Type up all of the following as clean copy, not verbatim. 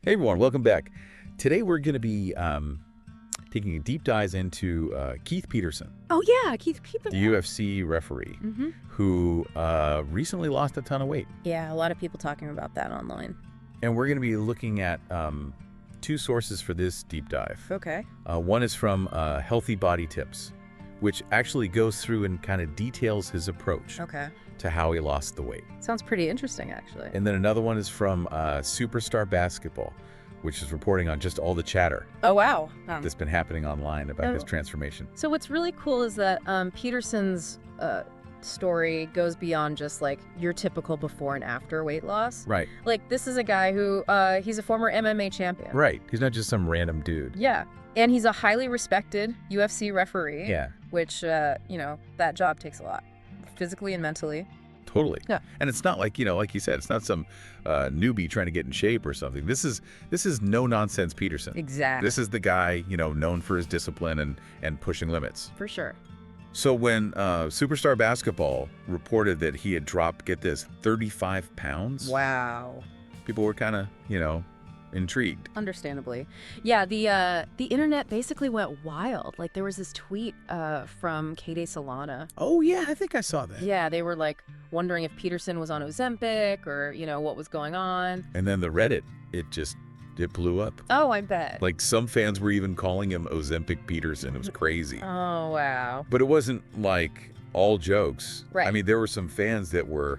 Hey everyone, welcome back. Today we're going to be taking a deep dive into Keith Peterson, Oh yeah, Keith the UFC referee, who recently lost a ton of weight. Yeah, a lot of people talking about that online. And we're going to be looking at two sources for this deep dive. Okay. One is from Healthy Body Tips, which actually goes through and kind of details his approach to how he lost the weight. Sounds pretty interesting, actually. And then another one is from Superstar Basketball, which is reporting on just all the chatter Oh wow. that's been happening online about his transformation. So what's really cool is that Peterson's story goes beyond just like your typical before and after weight loss. Right. Like this is a guy who he's a former MMA champion. Right. He's not just some random dude. Yeah. And he's a highly respected UFC referee. Yeah. Which, that job takes a lot, physically and mentally. Totally. Yeah. And it's not like, like you said, it's not some newbie trying to get in shape or something. This is no-nonsense Peterson. Exactly. This is the guy, known for his discipline and pushing limits. For sure. So when Superstar Basketball reported that he had dropped, get this, 35 pounds. Wow. People were kind of, intrigued. Understandably. Yeah, the internet basically went wild. Like there was this tweet from Kade Solana. Oh yeah, I think I saw that. Yeah, they were like wondering if Peterson was on Ozempic or, what was going on. And then the Reddit, it blew up. Oh, I bet. Like some fans were even calling him Ozempic Peterson. It was crazy. Oh, wow. But it wasn't like all jokes. Right. I mean, there were some fans that were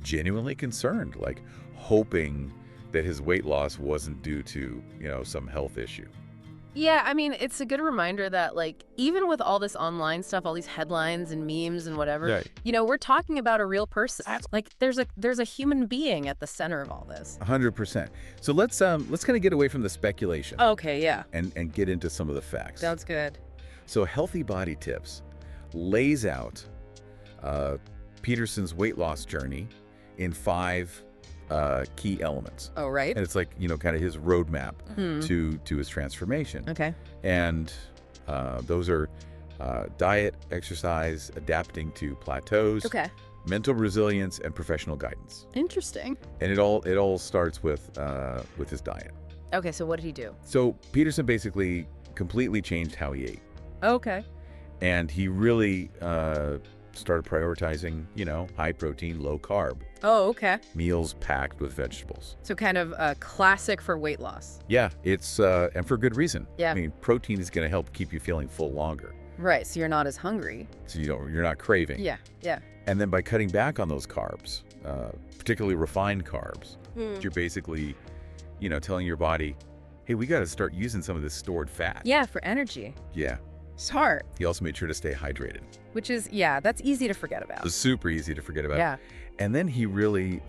genuinely concerned, like hoping that his weight loss wasn't due to, some health issue. Yeah, I mean, it's a good reminder that, like, even with all this online stuff, all these headlines and memes and whatever, Right. We're talking about a real person. Like, there's a human being at the center of all this. 100%. So let's kind of get away from the speculation. Okay, yeah. And get into some of the facts. Sounds good. So Healthy Body Tips lays out Peterson's weight loss journey in 5 key elements. Oh, right. And it's like, kind of his roadmap to his transformation. Okay. And those are diet, exercise, adapting to plateaus, Okay. mental resilience, and professional guidance. Interesting. And it all starts with his diet. Okay, so what did he do? So Peterson basically completely changed how he ate. Okay. And he really started prioritizing, high protein, low carb. Oh, okay. Meals packed with vegetables. So kind of a classic for weight loss. Yeah, it's and for good reason. Yeah. I mean, protein is going to help keep you feeling full longer. Right, so you're not as hungry. So you're not craving. Yeah, yeah. And then by cutting back on those carbs, particularly refined carbs, you're basically, telling your body, hey, we got to start using some of this stored fat. Yeah, for energy. Yeah. Smart. He also made sure to stay hydrated. Which is, that's easy to forget about. It's super easy to forget about. Yeah. And then he really,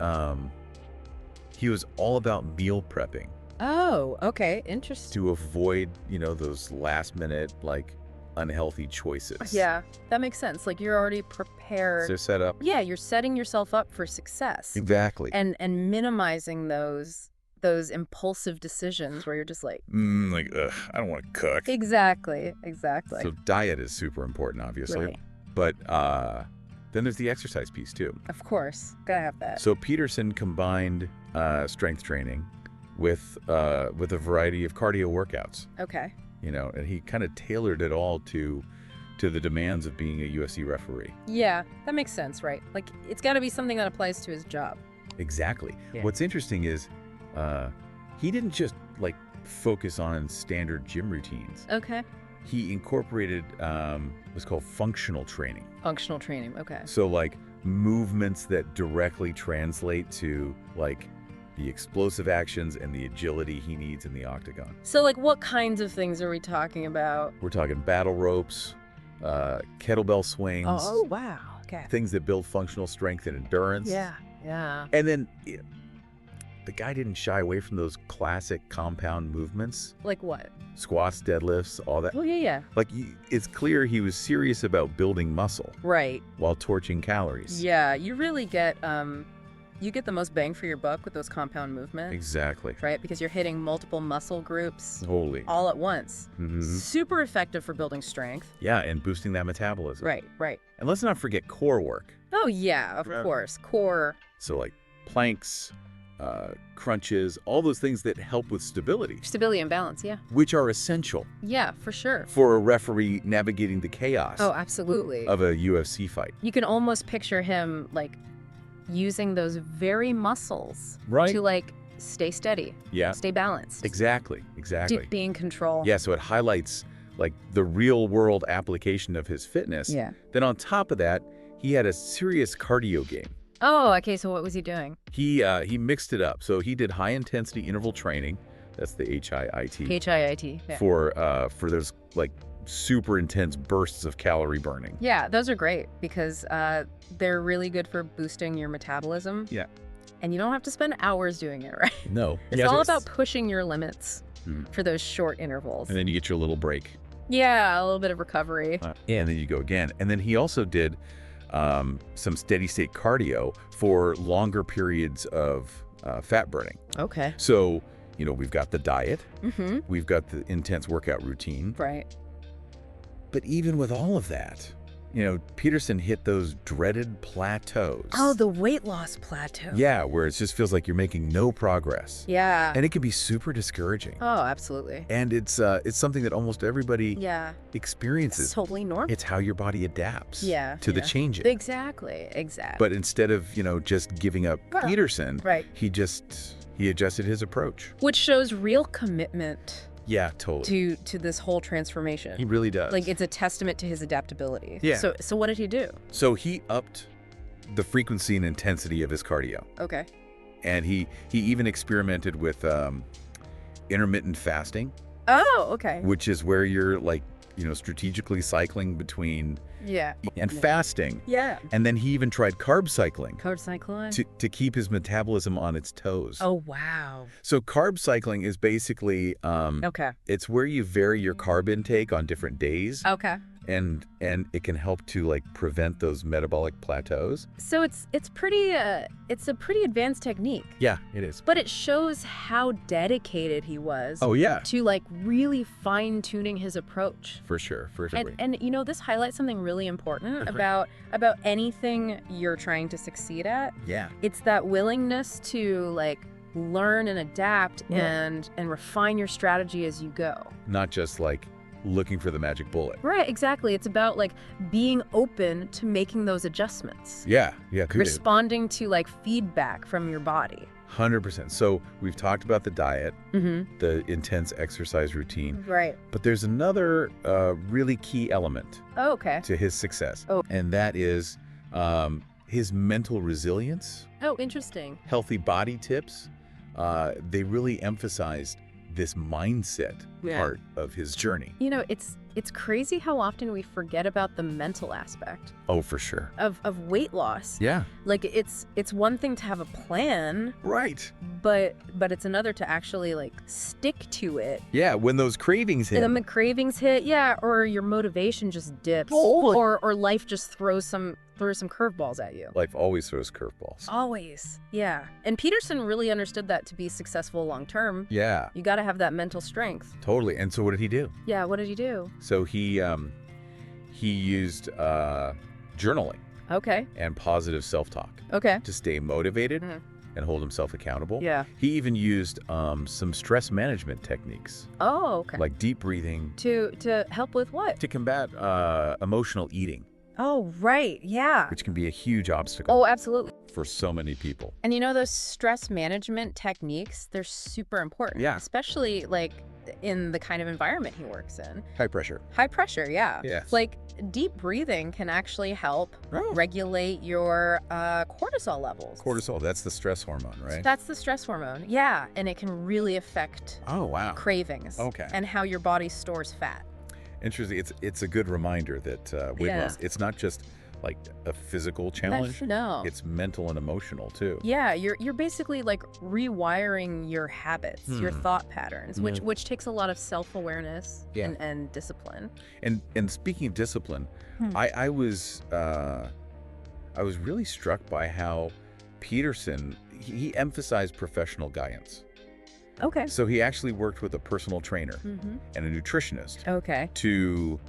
he was all about meal prepping Oh, okay. Interesting. to avoid, those last minute, like, unhealthy choices. Yeah, that makes sense. Like you're already prepared. So set up. Yeah, you're setting yourself up for success. Exactly. And minimizing those impulsive decisions where you're just like, Ugh, I don't want to cook. Exactly. So diet is super important, obviously. Right. But then there's the exercise piece too. Of course, gotta have that. So Peterson combined strength training with a variety of cardio workouts. Okay. And he kind of tailored it all to the demands of being a UFC referee. Yeah, that makes sense, right? Like it's got to be something that applies to his job. Exactly. Yeah. What's interesting is he didn't just like focus on standard gym routines. Okay. He incorporated what's called functional training. Functional training. Okay. So like movements that directly translate to like the explosive actions and the agility he needs in the octagon. So like what kinds of things are we talking about? We're talking battle ropes, kettlebell swings. Oh, wow. Okay. Things that build functional strength and endurance. Yeah. Yeah. And then the guy didn't shy away from those classic compound movements. Like what? Squats, deadlifts, all that. Oh, yeah. Like it's clear he was serious about building muscle Right. while torching calories. Yeah, you really get the most bang for your buck with those compound movements. Exactly. Right? Because you're hitting multiple muscle groups Holy. all at once. Mhm. Super effective for building strength. Yeah, and boosting that metabolism. Right. And let's not forget core work. Oh, yeah, of Right. course. Core. So like planks, crunches, all those things that help with stability, Stability and balance, yeah. which are essential Yeah, for sure. for a referee navigating the chaos Oh, absolutely. of a UFC fight. You can almost picture him, like, using those very muscles Right. to, like, stay steady, Yeah, stay balanced, exactly. to be in control. Yeah, so it highlights like the real world application of his fitness. Yeah. Then on top of that, he had a serious cardio game. Oh, okay, so what was he doing? He mixed it up. So he did high intensity interval training. That's the HIIT. HIIT. Yeah. For those like super intense bursts of calorie burning. Yeah, those are great because they're really good for boosting your metabolism. Yeah. And you don't have to spend hours doing it, right? No. It's all about pushing your limits Mhm. for those short intervals. And then you get your little break. Yeah, a little bit of recovery. And then you go again. And then he also did some steady state cardio for longer periods of fat burning. Okay. So, you know, we've got the diet, Mm-hmm. we've got the intense workout routine. Right. But even with all of that, you know, Peterson hit those dreaded plateaus. Oh, the weight loss plateau. Yeah, where it just feels like you're making no progress. Yeah. And it can be super discouraging. Oh, absolutely. And it's something that almost everybody Yeah. experiences. It's totally normal. It's how your body adapts to the yeah. changes. Exactly. But instead of, you know, just giving up Peterson, Right. he adjusted his approach. Which shows real commitment Yeah, totally. to this whole transformation. He really does. Like, it's a testament to his adaptability. Yeah. So what did he do? So he upped the frequency and intensity of his cardio. Okay. And he even experimented with intermittent fasting, Oh, okay. which is where you're like, you know, strategically cycling between Yeah. and fasting. Yeah. And then he even tried carb cycling Code cycling. to keep his metabolism on its toes. Oh, wow. So carb cycling is basically Okay. it's where you vary your carb intake on different days, Okay. and it can help to like prevent those metabolic plateaus. So it's pretty it's a pretty advanced technique, Yeah, it is. but it shows how dedicated he was Oh yeah, to like really fine-tuning his approach. for sure. And you know, this highlights something really important Okay. about anything you're trying to succeed at. Yeah. It's that willingness to like learn and adapt Yeah. and refine your strategy as you go. Not just like looking for the magic bullet. Right, exactly. It's about like being open to making those adjustments. Yeah, dude. Responding to like feedback from your body. 100%. So we've talked about the diet, Mm-hmm. the intense exercise routine, Right. but there's another really key element Oh, okay. to his success, Oh. and that is his mental resilience, Oh, interesting. healthy body tips. They really emphasized this mindset Yeah. part of his journey. You know, it's crazy how often we forget about the mental aspect Oh, for sure. of weight loss. Yeah. Like it's one thing to have a plan, Right. but it's another to actually like stick to it. Yeah, when those cravings hit. And then the cravings hit, yeah, or your motivation just dips, Oh. or life just throws some curveballs at you. Life always throws curveballs. Always, yeah. And Peterson really understood that to be successful long term, Yeah, you got to have that mental strength. totally. And so what did he do? Yeah. What did he do? So he used journaling Okay. and positive self-talk Okay. to stay motivated Mhm. and hold himself accountable. Yeah. He even used some stress management techniques, Oh, okay. like deep breathing, To help with what? to combat emotional eating, Oh, right. Yeah. which can be a huge obstacle Oh, absolutely. for so many people. And you know, those stress management techniques, they're super important. Yeah. Especially like in the kind of environment he works in. High pressure. High pressure, yeah. Yes. Like deep breathing can actually help Oh. regulate your cortisol levels. Cortisol, that's the stress hormone, right? That's the stress hormone. Yeah. And it can really affect Oh, wow. cravings. Okay. And how your body stores fat. Interesting. It's a good reminder that weight Yeah. loss, it's not just like a physical challenge. No. It's mental and emotional too. Yeah, you're basically like rewiring your habits, your thought patterns, which takes a lot of self-awareness Yeah. and discipline. And speaking of discipline, I was really struck by how Peterson he emphasized professional guidance. Okay. So he actually worked with a personal trainer Mm-hmm. and a nutritionist Okay. to,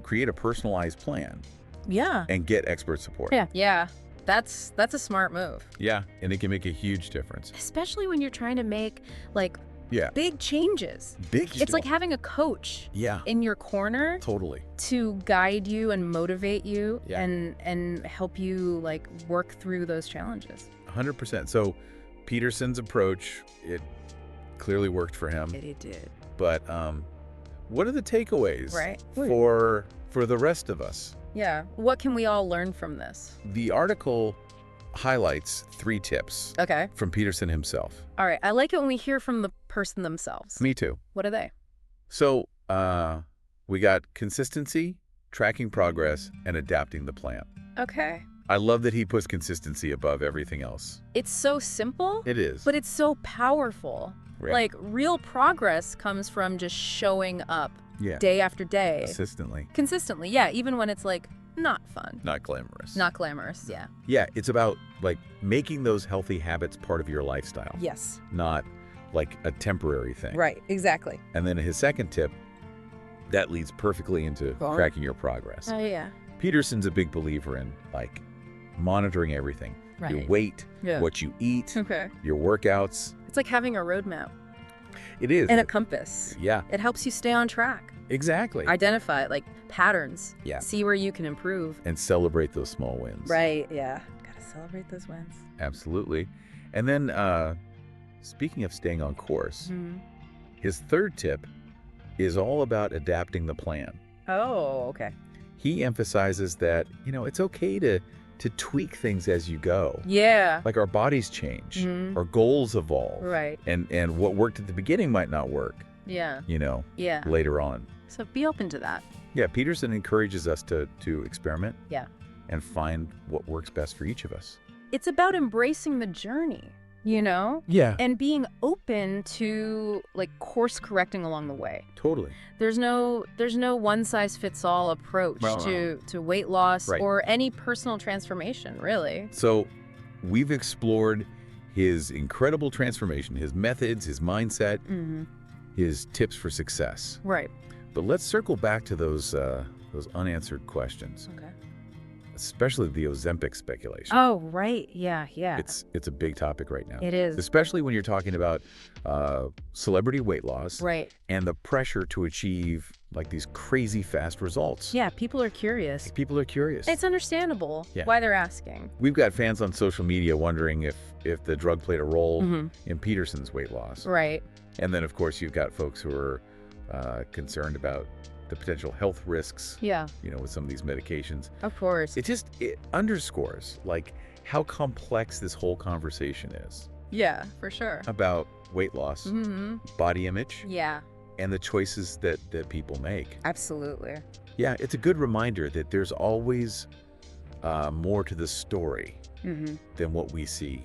create a personalized plan Yeah. and get expert support. Yeah. Yeah. That's a smart move. Yeah, and it can make a huge difference. Especially when you're trying to make, like, Yeah. big changes. Big It's like stuff. having a coach Yeah, in your corner totally. to guide you and motivate you Yeah. and help you, like, work through those challenges. 100%. So Peterson's approach, it clearly worked for him. It did. But what are the takeaways Right. for the rest of us? Yeah. What can we all learn from this? The article highlights 3 tips Okay. from Peterson himself. All right. I like it when we hear from the person themselves. Me too. What are they? So we got consistency, tracking progress, and adapting the plan. Okay. I love that he puts consistency above everything else. It's so simple, It is. but it's so powerful. Right. Like, real progress comes from just showing up Yeah. day after day. Consistently. Yeah, even when it's, like, not fun. Not glamorous. Not glamorous, yeah. Yeah, it's about, like, making those healthy habits part of your lifestyle. Yes. Not, like, a temporary thing. Right, exactly. And then his second tip, that leads perfectly into Go on. tracking your progress. Oh, yeah. Peterson's a big believer in, like, monitoring everything. Your Right. weight, Yeah. what you eat, Okay. your workouts. It's like having a roadmap It is. and a compass. Yeah, It helps you stay on track. exactly. Identify, like, patterns. Yeah. See where you can improve. And celebrate those small wins. Right, yeah. Gotta celebrate those wins. Absolutely. And then, speaking of staying on course, Mhm. his third tip is all about adapting the plan. Oh, okay. He emphasizes that, it's okay to tweak things as you go. Yeah. Like our bodies change, Mhm. our goals evolve. Right. And what worked at the beginning might not work, Yeah. Yeah. later on. So be open to that. Yeah, Peterson encourages us to experiment. Yeah. And find what works best for each of us. It's about embracing the journey, Yeah. and being open to, like, course correcting along the way. Totally. There's no one size fits all approach Well, to weight loss Right. or any personal transformation, really. So we've explored his incredible transformation, his methods, his mindset, Mm-hmm. his tips for success. Right. But let's circle back to those unanswered questions, Okay. especially the Ozempic speculation. Oh, right. Yeah. It's a big topic right now. It is. Especially when you're talking about celebrity weight loss Right. and the pressure to achieve like these crazy fast results. Yeah. People are curious. People are curious. It's understandable Yeah. why they're asking. We've got fans on social media wondering if the drug played a role Mhm. in Peterson's weight loss. Right. And then, of course, you've got folks who are concerned about the potential health risks, Yeah. with some of these medications. Of course. It underscores, like, how complex this whole conversation is Yeah, for sure. about weight loss, Mm-hmm. body image, Yeah. and the choices that people make. Absolutely. Yeah, it's a good reminder that there's always more to the story Mm-hmm. than what we see,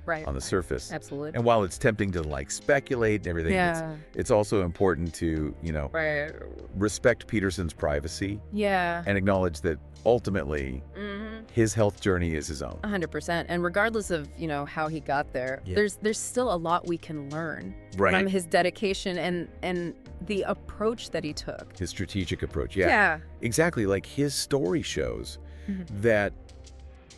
Right. on the surface. Absolutely. And while it's tempting to like speculate and everything, Yeah. it's also important to, Right. respect Peterson's privacy Yeah. and acknowledge that ultimately Mm-hmm. his health journey is his own. 100%. And regardless of, how he got there, Yeah. there's still a lot we can learn Right. from his dedication and the approach that he took. His strategic approach. Yeah, exactly. Like his story shows Mhm. that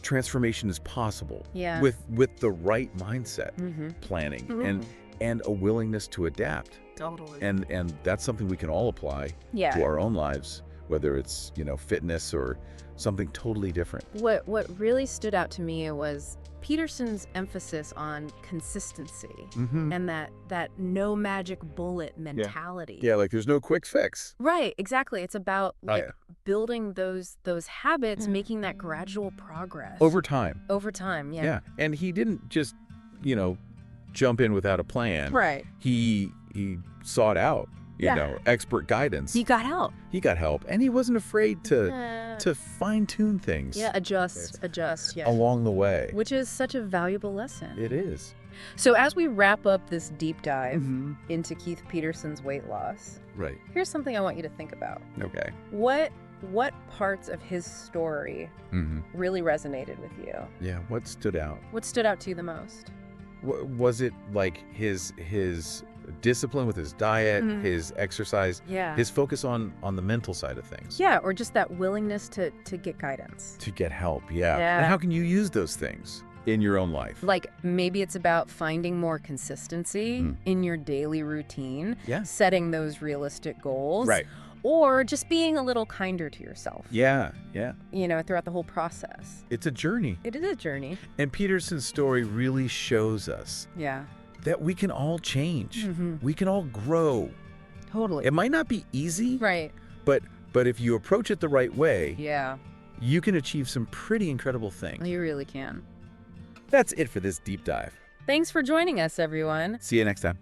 transformation is possible Yeah. with the right mindset, Mm-hmm. planning, Mhm. and a willingness to adapt. Totally. And that's something we can all apply Yeah. to our own lives, whether it's, fitness or something totally different. What really stood out to me was Peterson's emphasis on consistency Mm-hmm. and that no magic bullet mentality. Yeah, like there's no quick fix. Right, exactly. It's about like yeah. building those habits, making that gradual progress Over time. over time. Yeah. Yeah. And he didn't just, jump in without a plan. Right. He sought out, Yeah. expert guidance. He got help. He got help, and he wasn't afraid to fine-tune things Yeah, adjust. Yeah. along the way. Which is such a valuable lesson. It is. So as we wrap up this deep dive Mm-hmm. into Keith Peterson's weight loss, Right. here's something I want you to think about. Okay. What parts of his story Mm-hmm. really resonated with you? Yeah. What stood out? What stood out to you the most? Was it like his discipline with his diet, his exercise, Yeah. his focus on the mental side of things. Yeah, or just that willingness to get guidance. To get help, yeah. Yeah. And how can you use those things in your own life? Like, maybe it's about finding more consistency in your daily routine, Yeah. setting those realistic goals. Right. Or just being a little kinder to yourself. Yeah, yeah. You know, throughout the whole process. It's a journey. It is a journey. And Peterson's story really shows us Yeah. that we can all change. We can all grow. Totally. It might not be easy, Right. but if you approach it the right way, Yeah. you can achieve some pretty incredible things. You really can. That's it for this deep dive. Thanks for joining us, everyone. See you next time.